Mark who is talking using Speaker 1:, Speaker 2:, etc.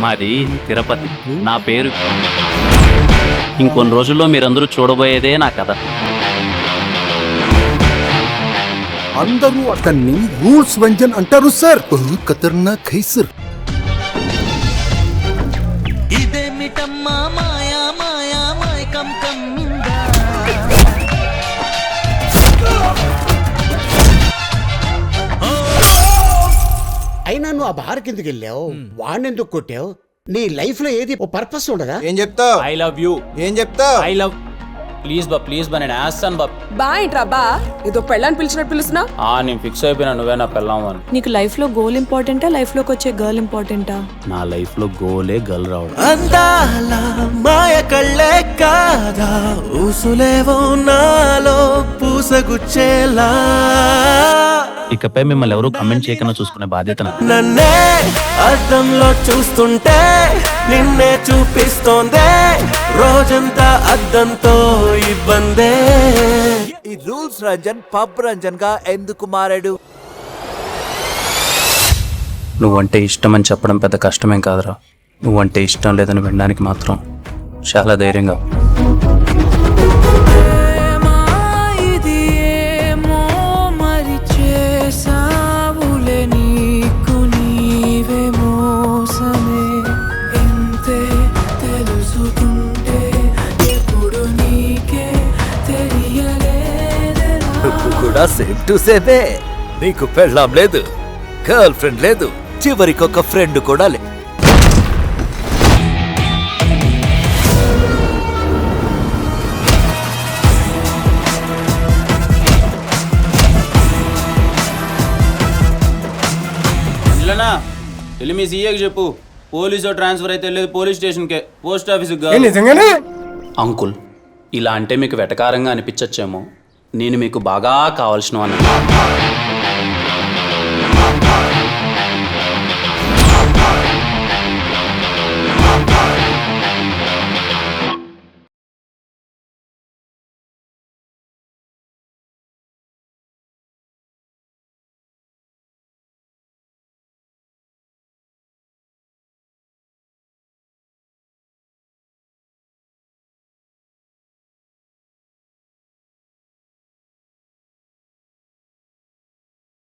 Speaker 1: మాది తిరుపతి. నా పేరు. ఇంకొన్ని రోజుల్లో మీరందరూ చూడబోయేదే నా కథ.
Speaker 2: అందరూ అతన్ని రూల్స్ వెంజన్ అంటారు సార్. ఖతర్నాక్ హై సార్.
Speaker 3: ఇదేమిటమ్మా మాయా మాయా మాయకం కమ్మిందా.
Speaker 4: అయినా నువ్వు ఆ బార్ కిందకి వెళ్ళావు, వాడిని ఎందుకు కొట్టావు? నీ లైఫ్ లో ఏది ఓ పర్పస్ ఉండదా?
Speaker 5: ఏం చెప్తావు?
Speaker 6: I love you.
Speaker 5: ఏం చెప్తావు?
Speaker 6: I love. ప్లీజ్ బా నేను వేస్తాను బా.
Speaker 7: బా ఏంట్రా బా, ఏదో పెళ్ళని పిలిచినట్టు పిలుస్తున్నా?
Speaker 6: నేను ఫిక్స్ అయిపోయినా, నువ్వే నా పెళ్ళాం అని.
Speaker 7: నీకు లైఫ్ లో గోల్ ఇంపార్టెంటా, లైఫ్ లోకి వచ్చే గర్ల్ ఇంపార్టెంటా?
Speaker 1: నా లైఫ్ లో గోలే గర్ల్ రావడం.
Speaker 3: అందాల మాయ కళ్ళే కాదా, ఊసులేవో నాలో పూసగుచ్చేలా.
Speaker 1: ఇకపై మిమ్మల్ని ఎవరు కమెంట్ చేయకుండా చూసుకునే బాధ్యత నాది.
Speaker 3: నన్నే అద్దంలో చూస్తుంటే నిన్నే చూపిస్తోందే, రోజంతా అద్దంతో ఇబ్బందే.
Speaker 5: ఈ రూల్స్ రంజన్ పబ్ రంజన్ గా ఎందుకు మారాడు?
Speaker 1: నువ్వంటే ఇష్టం అని చెప్పడం పెద్ద కష్టమేం కాదురా. నువ్వంటే ఇష్టం లేదని వినడానికి మాత్రం చాలా ధైర్యంగా.
Speaker 5: కూడా సేమ్ టు సేమే. నీకు పెళ్ళాం లేదు, గర్ల్ ఫ్రెండ్ లేదు, చివరికి ఒక ఫ్రెండ్ కూడా లేదు.
Speaker 6: ఇలానా వెళ్ళి మీ సీఏకి చెప్పు, పోలీసు ట్రాన్స్ఫర్ అయితే లేదు పోలీస్ స్టేషన్కే, పోస్ట్ ఆఫీస్కి.
Speaker 2: నిజంగానే
Speaker 1: అంకుల్, ఇలా అంటే మీకు వెటకారంగా అనిపించచ్చేమో, నేను మీకు బాగా కావాల్సిన వాడిని.